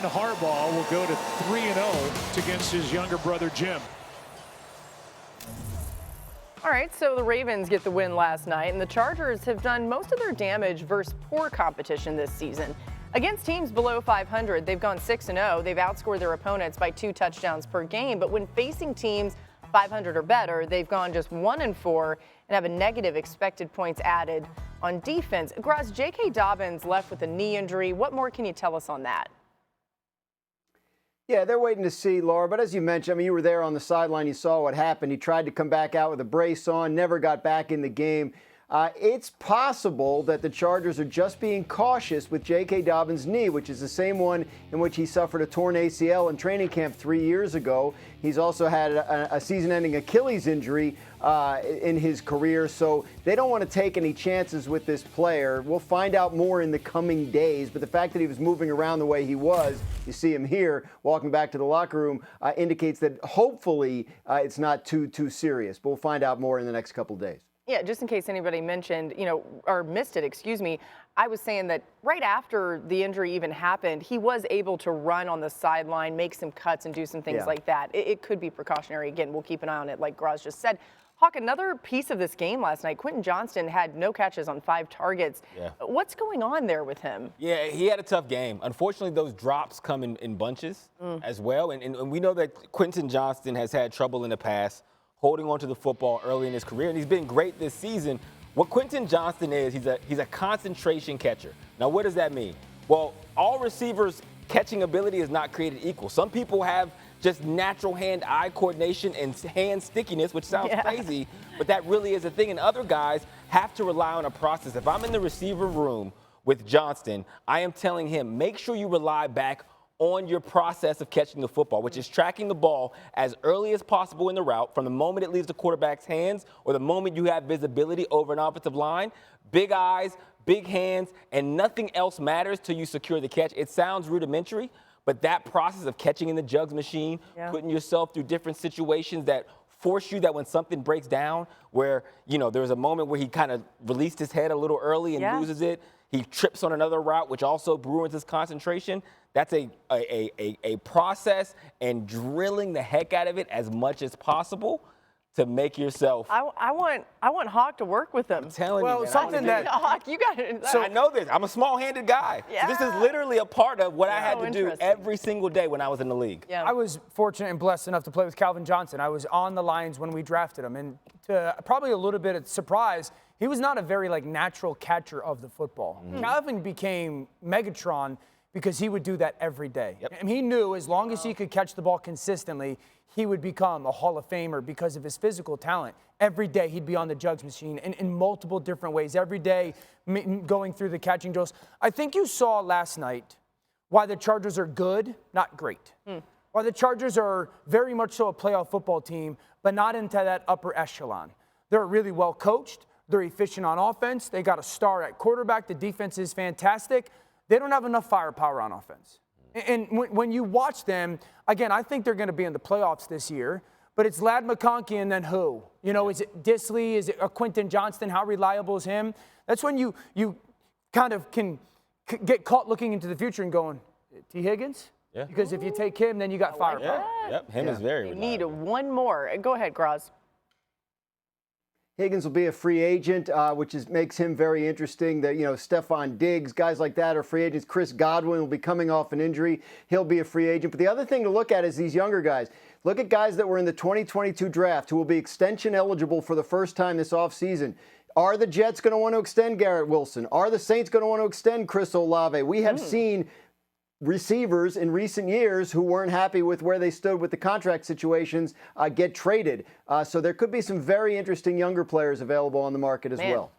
John Harbaugh will go to 3-0 against his younger brother Jim. All right, so the Ravens get the win last night, and the Chargers have done most of their damage versus poor competition this season. Against teams below 500, they've gone 6-0. They've outscored their opponents by 2 touchdowns per game, but when facing teams 500 or better, they've gone just 1-4 and have a negative expected points added on defense. Graz, J.K. Dobbins left with a knee injury. What more can you tell us on that? Yeah, they're waiting to see, Laura. But as you mentioned, I mean, you were there on the sideline. You saw what happened. He tried to come back out with a brace on, never got back in the game. It's possible that the Chargers are just being cautious with J.K. Dobbins' knee, which is the same one in which he suffered a torn ACL in training camp 3 years ago. He's also had a season-ending Achilles injury in his career, so they don't want to take any chances with this player. We'll find out more in the coming days, but the fact that he was moving around the way he was, you see him here walking back to the locker room, indicates that hopefully it's not too serious. But we'll find out more in the next couple of days. Yeah, just in case anybody mentioned, or missed it, excuse me, I was saying that right after the injury even happened, he was able to run on the sideline, make some cuts and do some things like that. It could be precautionary. Again, we'll keep an eye on it, like Graz just said. Hawk, another piece of this game last night, Quentin Johnston had no catches on 5 targets. Yeah. What's going on there with him? Yeah, he had a tough game. Unfortunately, those drops come in bunches as well. And we know that Quentin Johnston has had trouble in the past holding on to the football early in his career, and he's been great this season. What Quentin Johnston is, he's a concentration catcher. Now, what does that mean? Well, all receivers' catching ability is not created equal. Some people have just natural hand-eye coordination and hand stickiness, which sounds crazy, but that really is a thing. And other guys have to rely on a process. If I'm in the receiver room with Johnston, I am telling him, make sure you rely back on your process of catching the football, which is tracking the ball as early as possible in the route from the moment it leaves the quarterback's hands or the moment you have visibility over an offensive line. Big eyes, big hands, and nothing else matters till you secure the catch. It sounds rudimentary, but that process of catching in the jugs machine, putting yourself through different situations that force you that when something breaks down, where, there was a moment where he kind of released his head a little early and loses it. He trips on another route, which also ruins his concentration. That's a process and drilling the heck out of it as much as possible to make yourself. I want Hawk to work with him. I'm telling you, man, something that Hawk, you got it. So I know this. I'm a small-handed guy. Yeah. So this is literally a part of what I had to do every single day when I was in the league. Yeah. I was fortunate and blessed enough to play with Calvin Johnson. I was on the Lions when we drafted him, and to probably a little bit of surprise, he was not a very natural catcher of the football. Calvin became Megatron because he would do that every day. And he knew as long as he could catch the ball consistently, he would become a Hall of Famer because of his physical talent. Every day he'd be on the jugs machine in multiple different ways. Every day going through the catching drills. I think you saw last night why the Chargers are good, not great. Why the Chargers are very much so a playoff football team, but not into that upper echelon. They're really well coached. They're efficient on offense. They got a star at quarterback. The defense is fantastic. They don't have enough firepower on offense. And when you watch them, again, I think they're going to be in the playoffs this year, but it's Ladd McConkey and then who? Is it Disley? Is it Quentin Johnston? How reliable is him? That's when you kind of can get caught looking into the future and going, T. Higgins? Yeah. Because if you take him, then you got firepower. Yep, him is very reliable. We need one more. Go ahead, Graz. Higgins will be a free agent, which makes him very interesting. That Stephon Diggs, guys like that are free agents. Chris Godwin will be coming off an injury. He'll be a free agent. But the other thing to look at is these younger guys. Look at guys that were in the 2022 draft who will be extension eligible for the first time this offseason. Are the Jets going to want to extend Garrett Wilson? Are the Saints going to want to extend Chris Olave? We have seen receivers in recent years who weren't happy with where they stood with the contract situations get traded. So there could be some very interesting younger players available on the market as well.